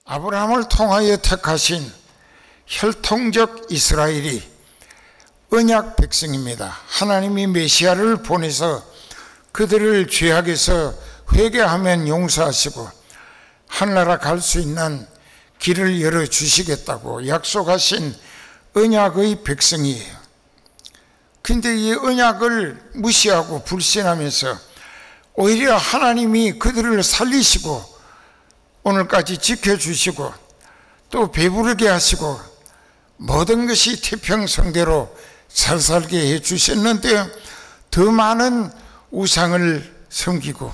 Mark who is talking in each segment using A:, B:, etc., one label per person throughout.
A: 아브라함을 통하여 택하신 혈통적 이스라엘이 언약 백성입니다. 하나님이 메시아를 보내서 그들을 죄악에서 회개하면 용서하시고 하늘나라 갈 수 있는 길을 열어주시겠다고 약속하신 언약의 백성이에요. 근데 이 언약을 무시하고 불신하면서 오히려 하나님이 그들을 살리시고 오늘까지 지켜주시고 또 배부르게 하시고 모든 것이 태평성대로 잘 살게 해주셨는데 더 많은 우상을 섬기고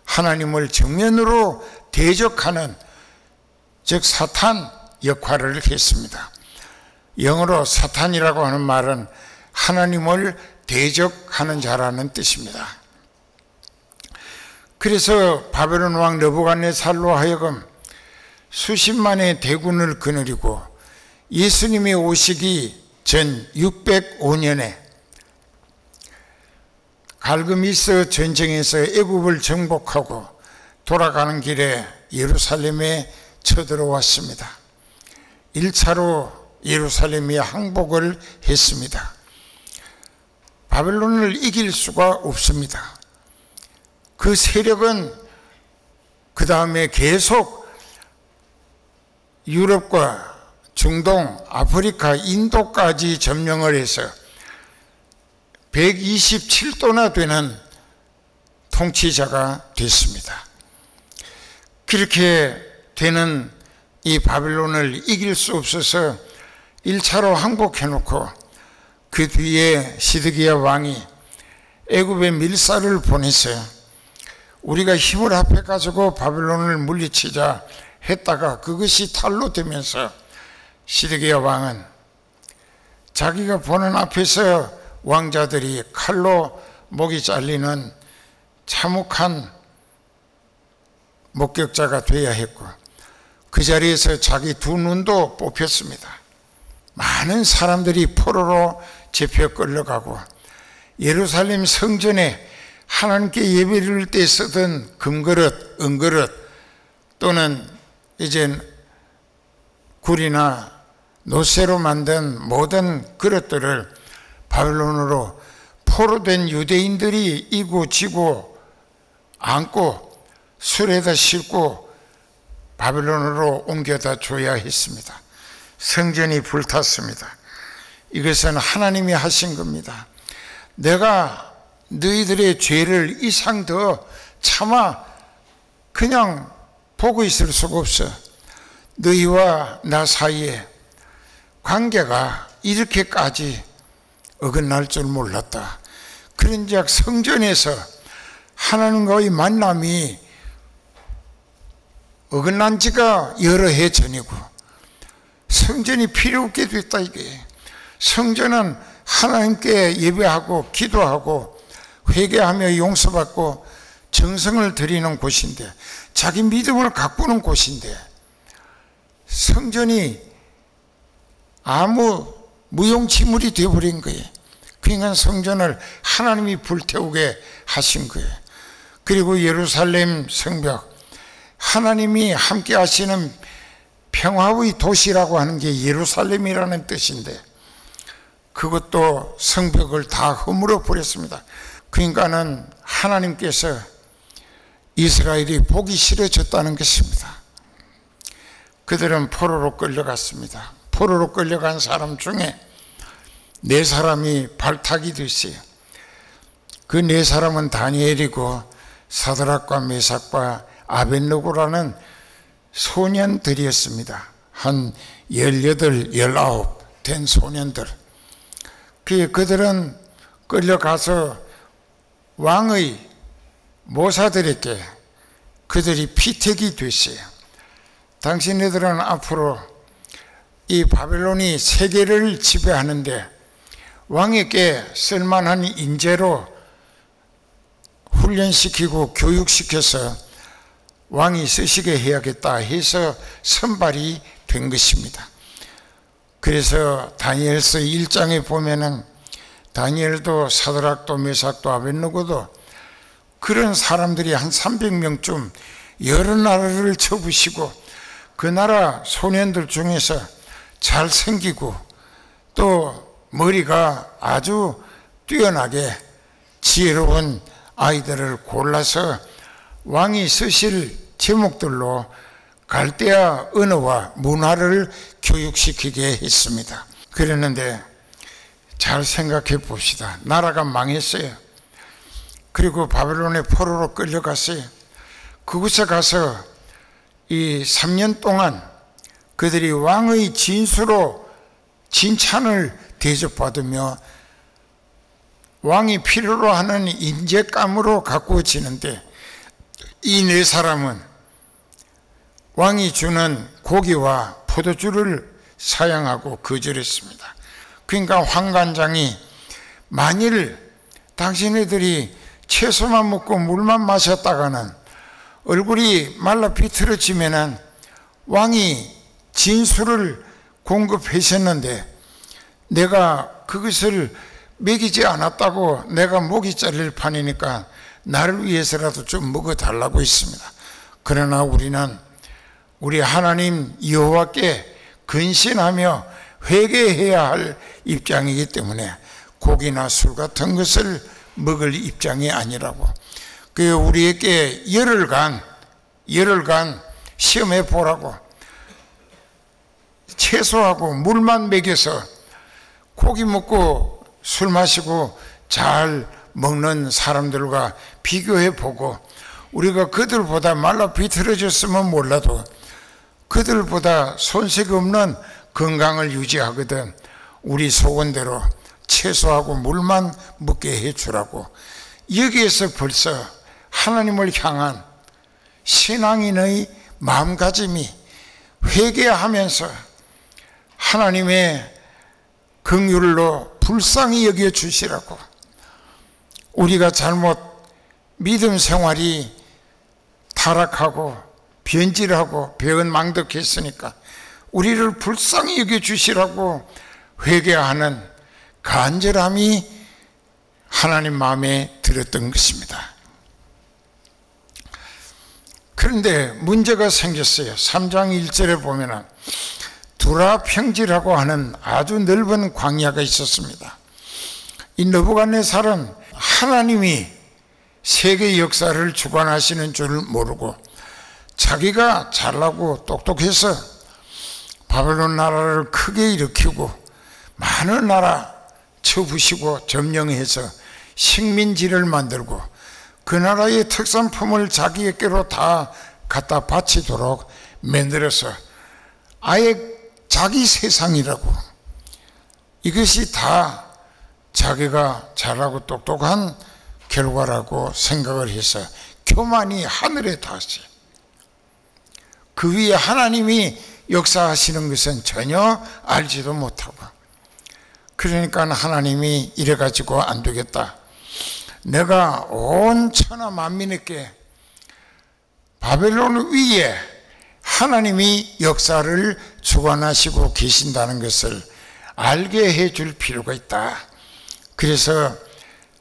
A: 하나님을 정면으로 대적하는, 즉 사탄 역할을 했습니다. 영어로 사탄이라고 하는 말은 하나님을 대적하는 자라는 뜻입니다. 그래서 바벨론 왕 느부갓네살로 하여금 수십만의 대군을 거느리고 예수님이 오시기 전 605년에 갈그미스 전쟁에서 애굽을 정복하고 돌아가는 길에 예루살렘에 쳐들어왔습니다. 1차로 예루살렘이 항복을 했습니다. 바벨론을 이길 수가 없습니다. 그 세력은 그 다음에 계속 유럽과 중동, 아프리카, 인도까지 점령을 해서 127도나 되는 통치자가 됐습니다. 그렇게 되는 이 바벨론을 이길 수 없어서 1차로 항복해놓고 그 뒤에 시드기야 왕이 애굽에 밀사를 보냈어요. 우리가 힘을 합해가지고 바벨론을 물리치자 했다가 그것이 탈로 되면서 시드기야 왕은 자기가 보는 앞에서 왕자들이 칼로 목이 잘리는 참혹한 목격자가 되어야 했고 그 자리에서 자기 두 눈도 뽑혔습니다. 많은 사람들이 포로로 잡혀 끌려가고 예루살렘 성전에 하나님께 예배를 드릴 때 쓰던 금그릇, 은그릇 또는 이제 굴이나 노쇠로 만든 모든 그릇들을 바벨론으로 포로된 유대인들이 이고 지고 안고 술에다 싣고 바벨론으로 옮겨다 줘야 했습니다. 성전이 불탔습니다. 이것은 하나님이 하신 겁니다. 내가 너희들의 죄를 이상 더 참아 그냥 보고 있을 수가 없어. 너희와 나 사이에 관계가 이렇게까지 어긋날 줄 몰랐다. 그런즉 성전에서 하나님과의 만남이 어긋난 지가 여러 해 전이고 성전이 필요 없게 됐다. 이게 성전은 하나님께 예배하고 기도하고 회개하며 용서받고 정성을 드리는 곳인데, 자기 믿음을 가꾸는 곳인데 성전이 아무 무용지물이 되어버린 거예요. 그러니까 성전을 하나님이 불태우게 하신 거예요. 그리고 예루살렘 성벽, 하나님이 함께 하시는 평화의 도시라고 하는 게 예루살렘이라는 뜻인데 그것도 성벽을 다 허물어 버렸습니다. 그러니까는 하나님께서 이스라엘이 보기 싫어졌다는 것입니다. 그들은 포로로 끌려갔습니다. 포로로 끌려간 사람 중에 4사람이 발탁이 됐어요. 그 4사람은 다니엘이고 사드락과 메삭과 아벳느고라는 소년들이었습니다. 한 18, 19 된 소년들. 그들은 끌려가서 왕의 모사들에게 그들이 피택이 됐어요. 당신네들은 앞으로 이 바벨론이 세계를 지배하는데 왕에게 쓸만한 인재로 훈련시키고 교육시켜서 왕이 쓰시게 해야겠다 해서 선발이 된 것입니다. 그래서 다니엘서 1장에 보면은 다니엘도 사드락도 메삭도 아벳느고도 그런 사람들이 한 300명쯤 여러 나라를 쳐부시고 그 나라 소년들 중에서 잘생기고 또 머리가 아주 뛰어나게 지혜로운 아이들을 골라서 왕이 쓰실 제목들로 갈대아 언어와 문화를 교육시키게 했습니다. 그랬는데 잘 생각해 봅시다. 나라가 망했어요. 그리고 바벨론의 포로로 끌려갔어요. 그곳에 가서 이 3년 동안 그들이 왕의 진수로 진찬을 대접받으며 왕이 필요로 하는 인재감으로 가꾸어지는데 이 네 사람은 왕이 주는 고기와 포도주를 사양하고 거절했습니다. 그러니까 황관장이 만일 당신네들이 채소만 먹고 물만 마셨다가는 얼굴이 말라 비틀어지면은 왕이 진수를 공급하셨는데 내가 그것을 먹이지 않았다고 내가 목이 잘릴 판이니까 나를 위해서라도 좀 먹어달라고 했습니다. 그러나 우리는 우리 하나님 여호와께 근신하며 회개해야 할 입장이기 때문에 고기나 술 같은 것을 먹을 입장이 아니라고. 그 우리에게 열흘간 시험해 보라고 채소하고 물만 먹여서 고기 먹고 술 마시고 잘 먹는 사람들과 비교해 보고 우리가 그들보다 말라 비틀어졌으면 몰라도 그들보다 손색 없는 건강을 유지하거든 우리 소원대로 채소하고 물만 먹게 해주라고. 여기에서 벌써 하나님을 향한 신앙인의 마음가짐이 회개하면서 하나님의 긍휼로 불쌍히 여겨주시라고. 우리가 잘못 믿음 생활이 타락하고 변질하고 배은망덕했으니까 우리를 불쌍히 여겨주시라고 회개하는 간절함이 하나님 마음에 들었던 것입니다. 그런데 문제가 생겼어요. 3장 1절에 보면은 두라 평지라고 하는 아주 넓은 광야가 있었습니다. 이 느부갓네살은 하나님이 세계 역사를 주관하시는 줄 모르고 자기가 잘나고 똑똑해서 바벨론 나라를 크게 일으키고 많은 나라 쳐부시고 점령해서 식민지를 만들고 그 나라의 특산품을 자기에게로 다 갖다 바치도록 만들어서 아예 자기 세상이라고, 이것이 다 자기가 잘하고 똑똑한 결과라고 생각을 해서 교만이 하늘에 닿았어요. 그 위에 하나님이 역사하시는 것은 전혀 알지도 못하고, 그러니까 하나님이 이래가지고 안 되겠다, 내가 온 천하 만민에게 바벨론 위에 하나님이 역사를 주관하시고 계신다는 것을 알게 해줄 필요가 있다. 그래서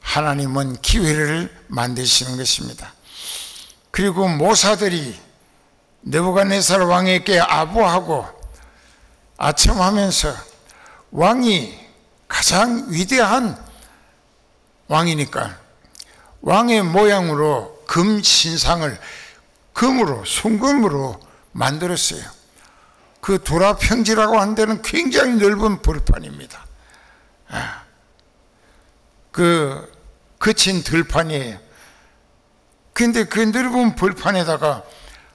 A: 하나님은 기회를 만드시는 것입니다. 그리고 모사들이 느부갓네살 왕에게 아부하고 아첨하면서 왕이 가장 위대한 왕이니까 왕의 모양으로 금 신상을 금으로, 순금으로 만들었어요. 그 두라 평지라고 하는 데는 굉장히 넓은 벌판입니다. 그 거친 들판이에요. 근데 그 넓은 벌판에다가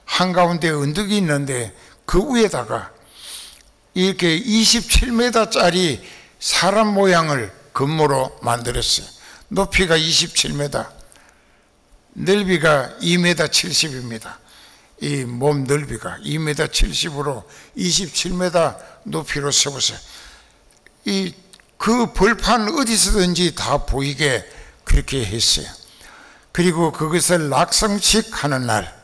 A: 한가운데 언덕이 있는데 그 위에다가 이렇게 27m짜리 사람 모양을 금으로 만들었어요. 높이가 27m, 넓이가 2m 70입니다. 이 몸 넓이가 2m 70으로 27m 높이로 세워서 그 벌판 어디서든지 다 보이게 그렇게 했어요. 그리고 그것을 낙성식 하는 날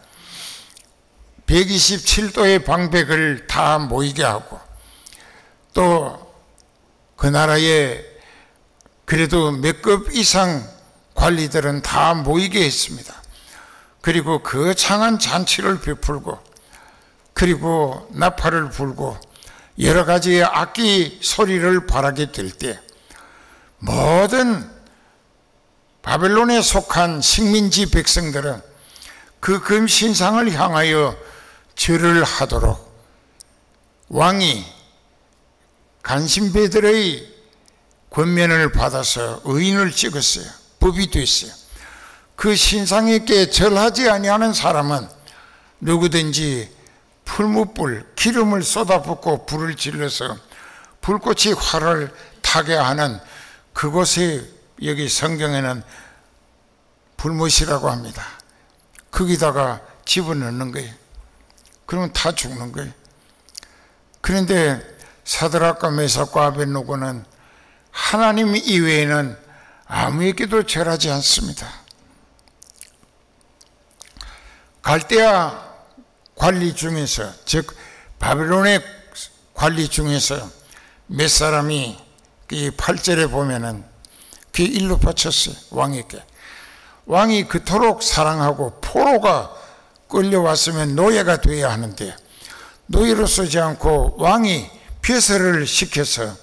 A: 127도의 방백을 다 모이게 하고, 또 그 나라에 그래도 몇 급 이상 관리들은 다 모이게 했습니다. 그리고 거창한 잔치를 베풀고, 그리고 나팔을 불고 여러 가지의 악기 소리를 발하게 될 때 모든 바벨론에 속한 식민지 백성들은 그 금신상을 향하여 절을 하도록 왕이 간신배들의 권면을 받아서 의인을 찍었어요. 법이 됐어요. 그 신상에게 절하지 아니하는 사람은 누구든지 풀무불, 기름을 쏟아붓고 불을 질러서 불꽃이 활을 타게 하는 그곳에, 여기 성경에는 불못이라고 합니다. 거기다가 집어넣는 거예요. 그러면 다 죽는 거예요. 그런데 사드락과 메삭과 아벳노고는 하나님 이외에는 아무에게도 절하지 않습니다. 갈대아 관리 중에서, 즉 바벨론의 관리 중에서 몇 사람이 이 8절에 보면은 귀 일로 바쳤어요. 왕에게. 왕이 그토록 사랑하고 포로가 끌려왔으면 노예가 되어야 하는데 노예로 쓰지 않고 왕이 벼슬을 시켜서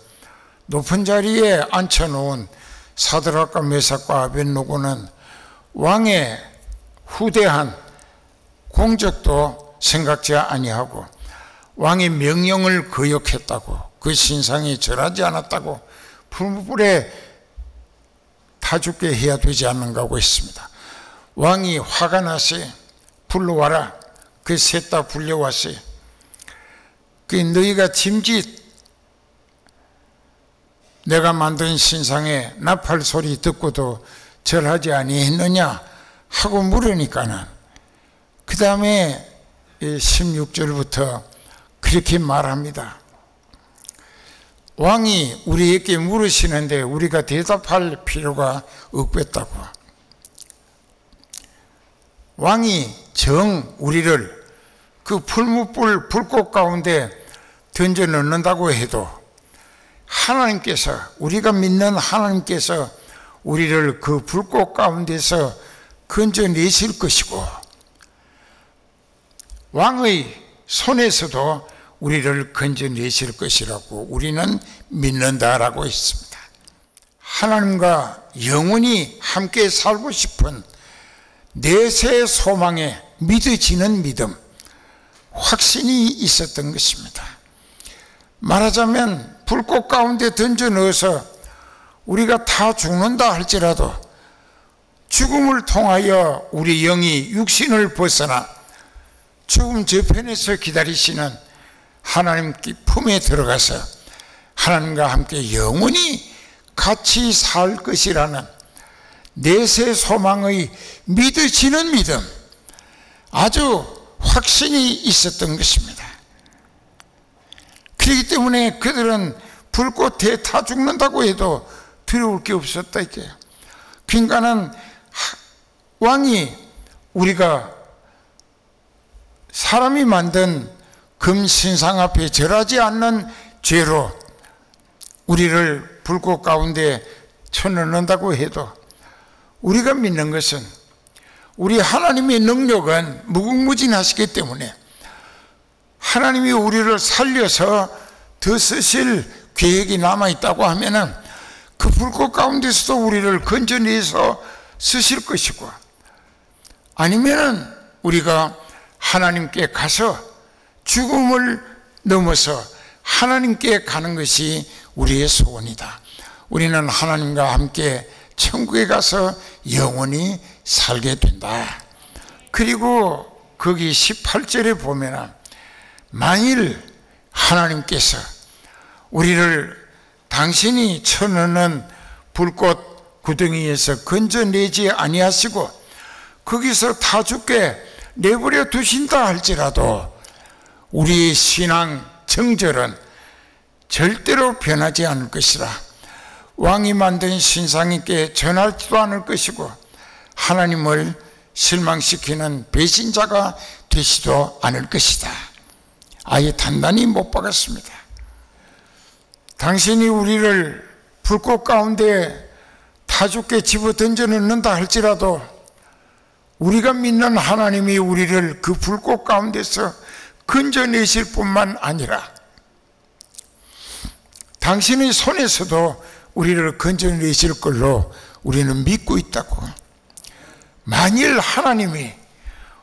A: 높은 자리에 앉혀놓은 사드락과 메삭과 아벳노고는 왕의 후대한 공적도 생각지 아니하고 왕의 명령을 거역했다고, 그 신상에 절하지 않았다고 풀무불에 타 죽게 해야 되지 않는가고 했습니다. 왕이 화가 났어요. 불러와라. 그 셋 다 불려왔어요. 그 너희가 짐짓 내가 만든 신상에 나팔 소리 듣고도 절하지 아니했느냐 하고 물으니까는 그 다음에 16절부터 그렇게 말합니다. 왕이 우리에게 물으시는데 우리가 대답할 필요가 없겠다고. 왕이 우리를 그 풀무불 불꽃 가운데 던져 넣는다고 해도 하나님께서, 우리가 믿는 하나님께서 우리를 그 불꽃 가운데서 건져내실 것이고 왕의 손에서도 우리를 건져내실 것이라고 우리는 믿는다라고 했습니다. 하나님과 영원히 함께 살고 싶은 내세 소망에 믿어지는 믿음, 확신이 있었던 것입니다. 말하자면 불꽃 가운데 던져 넣어서 우리가 다 죽는다 할지라도 죽음을 통하여 우리 영이 육신을 벗어나 죽음 저편에서 기다리시는 하나님 품에 들어가서 하나님과 함께 영원히 같이 살 것이라는 내세 소망의 믿어지는 믿음, 아주 확신이 있었던 것입니다. 그렇기 때문에 그들은 불꽃에 타 죽는다고 해도 두려울 게 없었다 이게요. 그러니까는 왕이 우리가 사람이 만든 금신상 앞에 절하지 않는 죄로 우리를 불꽃 가운데 쳐넣는다고 해도 우리가 믿는 것은 우리 하나님의 능력은 무궁무진하시기 때문에 하나님이 우리를 살려서 더 쓰실 계획이 남아있다고 하면은 그 불꽃 가운데서도 우리를 건져내서 쓰실 것이고, 아니면은 우리가 하나님께 가서 죽음을 넘어서 하나님께 가는 것이 우리의 소원이다. 우리는 하나님과 함께 천국에 가서 영원히 살게 된다. 그리고 거기 18절에 보면 만일 하나님께서 우리를 당신이 쳐넣는 불꽃 구덩이에서 건져내지 아니하시고 거기서 타 죽게 내버려 두신다 할지라도 우리의 신앙 정절은 절대로 변하지 않을 것이라. 왕이 만든 신상에게 전하지도 않을 것이고 하나님을 실망시키는 배신자가 되시도 않을 것이다. 아예 단단히 못 박았습니다. 당신이 우리를 불꽃 가운데 타 죽게 집어 던져 넣는다 할지라도 우리가 믿는 하나님이 우리를 그 불꽃 가운데서 건져내실 뿐만 아니라 당신의 손에서도 우리를 건져내실 걸로 우리는 믿고 있다고. 만일 하나님이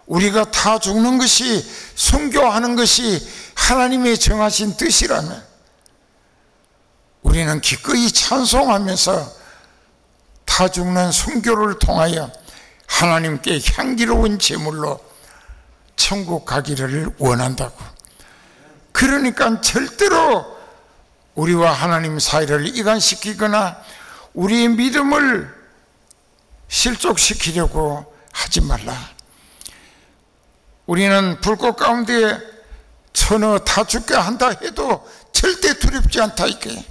A: 우리가 다 죽는 것이, 순교하는 것이 하나님의 정하신 뜻이라면 우리는 기꺼이 찬송하면서 다 죽는 순교를 통하여 하나님께 향기로운 제물로 천국 가기를 원한다고. 그러니까 절대로 우리와 하나님 사이를 이간시키거나 우리의 믿음을 실족시키려고 하지 말라. 우리는 불꽃 가운데 천어 다 죽게 한다 해도 절대 두렵지 않다 이게.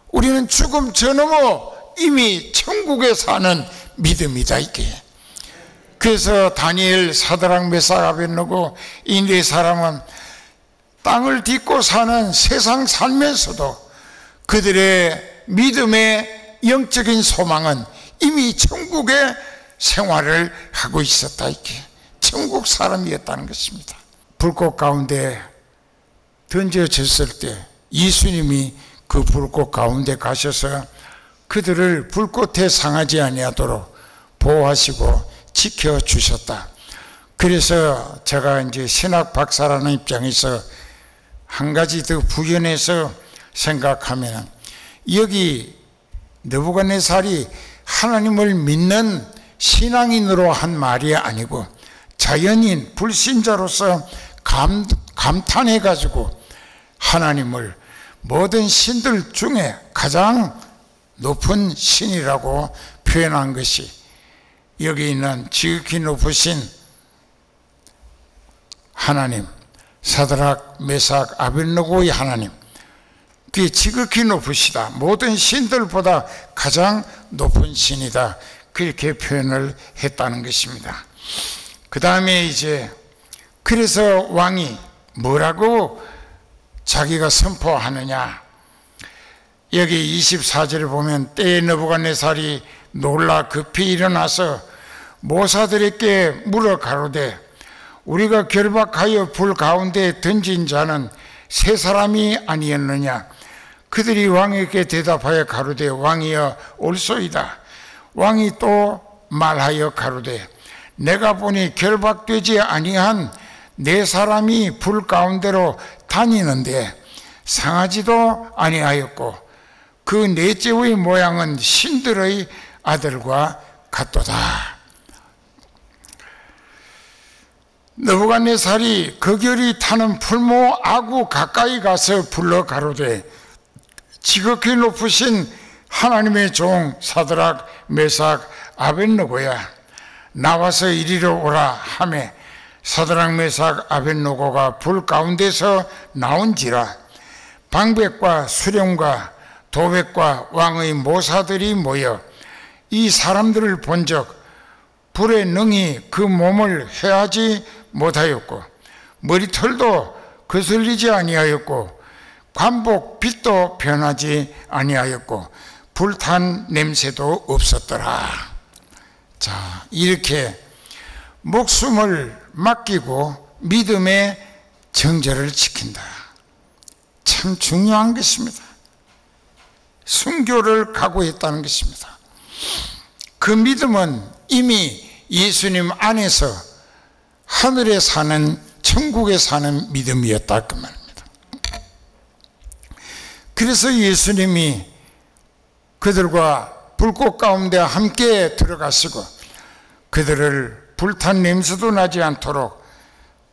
A: 우리는 죽음 저 넘어 이미 천국에 사는 믿음이다 이게. 그래서 다니엘, 사드락, 메삭, 아벳느고 이 네 사람은 땅을 딛고 사는 세상 살면서도 그들의 믿음의 영적인 소망은 이미 천국의 생활을 하고 있었다 이게. 천국 사람이었다는 것입니다. 불꽃 가운데 던져졌을 때 예수님이 그 불꽃 가운데 가셔서 그들을 불꽃에 상하지 아니하도록 보호하시고 지켜주셨다. 그래서 제가 이제 신학 박사라는 입장에서 한 가지 더 부연해서 생각하면, 여기 느부갓네살이 하나님을 믿는 신앙인으로 한 말이 아니고 자연인 불신자로서 감탄해 가지고 하나님을 모든 신들 중에 가장 높은 신이라고 표현한 것이, 여기 있는 지극히 높으신 하나님, 사드락, 메삭, 아벳느고의 하나님, 그게 지극히 높으시다, 모든 신들보다 가장 높은 신이다, 그렇게 표현을 했다는 것입니다. 그 다음에 이제 그래서 왕이 뭐라고 자기가 선포하느냐, 여기 24절에 보면 때에 느부갓네살이 놀라 급히 일어나서 모사들에게 물어 가로되 우리가 결박하여 불 가운데 던진 자는 세 사람이 아니었느냐. 그들이 왕에게 대답하여 가로되 왕이여 옳소이다. 왕이 또 말하여 가로되 내가 보니 결박되지 아니한 네 사람이 불 가운데로 다니는데 상하지도 아니하였고 그 넷째의 모양은 신들의 아들과 같도다. 느부갓네살이 거결이 타는 풀모 아구 가까이 가서 불러 가로되 지극히 높으신 하나님의 종 사드락, 메삭, 아벳느고야, 나와서 이리로 오라 하매 사드락, 메삭, 아벳느고가 불 가운데서 나온지라. 방백과 수령과 도백과 왕의 모사들이 모여 이 사람들을 본적 불에 능히 그 몸을 해하지 못하였고 머리털도 거슬리지 아니하였고 관복 빛도 변하지 아니하였고 불탄 냄새도 없었더라. 자, 이렇게 목숨을 맡기고 믿음의 정절을 지킨다. 참 중요한 것입니다. 순교를 각오했다는 것입니다. 그 믿음은 이미 예수님 안에서 하늘에 사는, 천국에 사는 믿음이었다 그 말입니다. 그래서 예수님이 그들과 불꽃 가운데 함께 들어가시고 그들을 불탄 냄새도 나지 않도록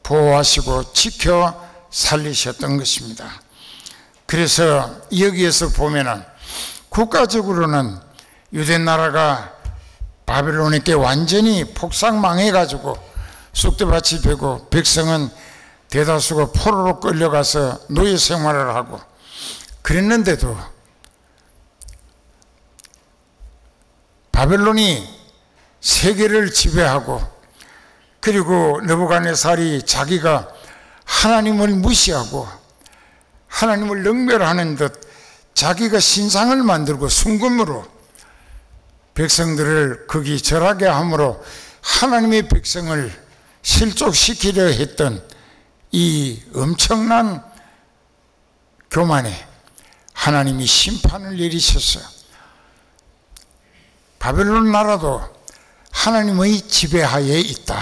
A: 보호하시고 지켜 살리셨던 것입니다. 그래서 여기에서 보면은 국가적으로는 유대 나라가 바벨론에게 완전히 폭삭망해가지고 쑥대밭이 되고 백성은 대다수가 포로로 끌려가서 노예 생활을 하고 그랬는데도 바벨론이 세계를 지배하고 그리고 느부갓네살이 자기가 하나님을 무시하고 하나님을 능멸하는 듯 자기가 신상을 만들고 순금으로 백성들을 거기 절하게 함으로 하나님의 백성을 실족시키려 했던 이 엄청난 교만에 하나님이 심판을 내리셨어요. 바벨론 나라도 하나님의 지배하에 있다.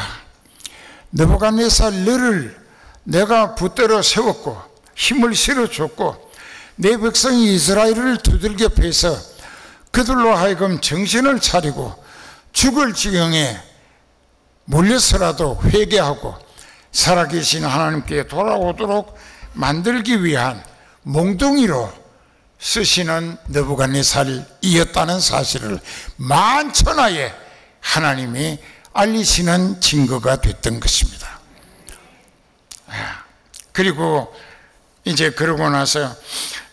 A: 느부갓네살 너를 내가 붙들어 세웠고 힘을 실어줬고 내 백성 이스라엘을 두들겨 패서 그들로 하여금 정신을 차리고 죽을 지경에 몰려서라도 회개하고 살아계신 하나님께 돌아오도록 만들기 위한 몽둥이로 쓰시는 느부갓네살이었다는 사실을 만천하에 하나님이 알리시는 증거가 됐던 것입니다. 그리고 이제 그러고 나서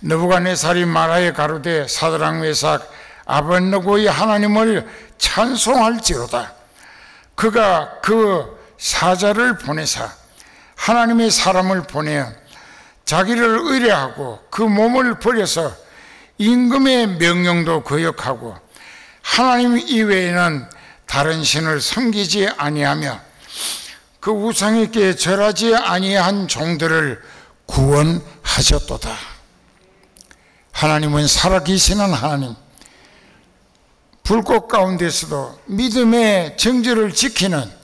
A: 느부갓네살이 말하여 가로되 사드락 메삭 아벳느고의 하나님을 찬송할지로다. 그가 그 사자를 보내사 하나님의 사람을 보내어 자기를 의뢰하고 그 몸을 버려서 임금의 명령도 거역하고 하나님 이외에는 다른 신을 섬기지 아니하며 그 우상에게 절하지 아니한 종들을 구원하셨도다. 하나님은 살아계시는 하나님, 불꽃 가운데서도 믿음의 정절을 지키는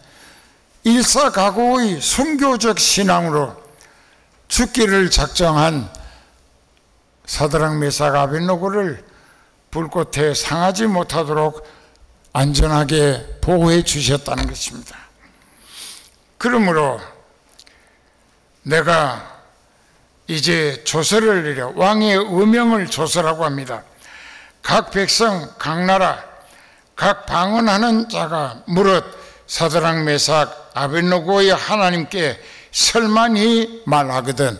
A: 일사각오의 순교적 신앙으로 죽기를 작정한 사드락 메삭 아벳느고를 불꽃에 상하지 못하도록 안전하게 보호해 주셨다는 것입니다. 그러므로 내가 이제 조서를 내려 왕의 의명을 조서라고 합니다. 각 백성, 각 나라, 각 방언하는 자가 무릇 사드락 메삭 아벳느고의 하나님께 설만히 말하거든.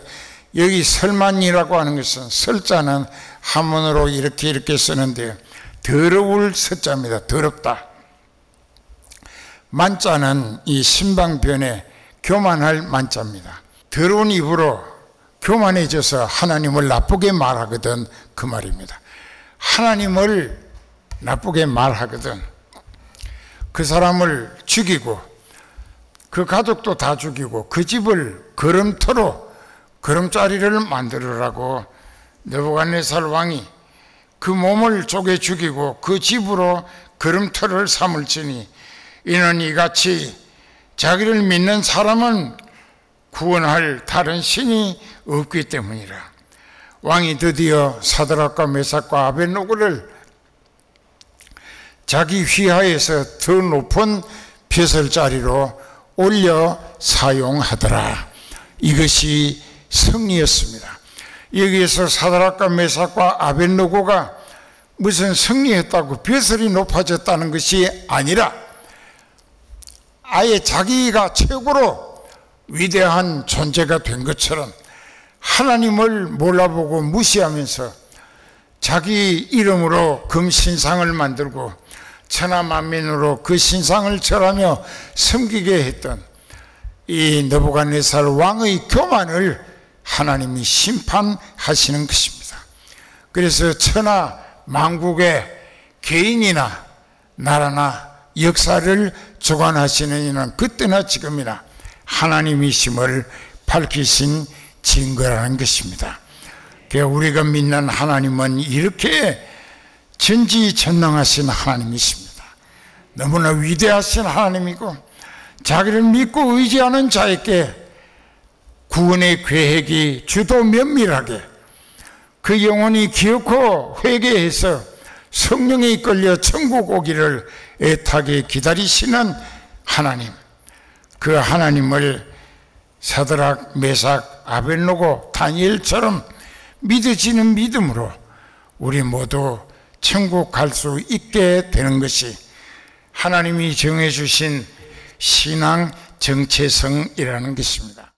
A: 여기 설만이라고 하는 것은 설자는 한문으로 이렇게 쓰는데 더러울 서자입니다. 더럽다. 만자는 이 신방변에 교만할 만자입니다. 더러운 입으로 교만해져서 하나님을 나쁘게 말하거든, 그 말입니다. 하나님을 나쁘게 말하거든 그 사람을 죽이고 그 가족도 다 죽이고 그 집을 걸음터로 걸음자리를 만들으라고 느부갓네살 왕이 그 몸을 쪼개 죽이고 그 집으로 걸음터를 삼을지니 이는 이같이 자기를 믿는 사람은 구원할 다른 신이 없기 때문이라. 왕이 드디어 사드락과 메삭과 아벳느고를 자기 휘하에서 더 높은 벼슬자리로 올려 사용하더라. 이것이 승리였습니다. 여기에서 사드락과 메삭과 아벳느고가 무슨 승리했다고 벼슬이 높아졌다는 것이 아니라 아예 자기가 최고로 위대한 존재가 된 것처럼 하나님을 몰라보고 무시하면서 자기 이름으로 금신상을 만들고 천하만민으로 그 신상을 절하며 섬기게 했던 이 느부갓네살 왕의 교만을 하나님이 심판하시는 것입니다. 그래서 천하 만국의 개인이나 나라나 역사를 주관하시는 이는 그때나 지금이나 하나님이심을 밝히신 증거라는 것입니다. 우리가 믿는 하나님은 이렇게 전지전능하신 하나님이십니다. 너무나 위대하신 하나님이고 자기를 믿고 의지하는 자에게 구원의 계획이 주도 면밀하게 그 영혼이 기어코 회개해서 성령에 이끌려 천국 오기를 애타게 기다리시는 하나님, 그 하나님을 사드락, 메삭, 아벳느고, 다니엘처럼 믿어지는 믿음으로 우리 모두 천국 갈 수 있게 되는 것이 하나님이 정해주신 신앙 정체성이라는 것입니다.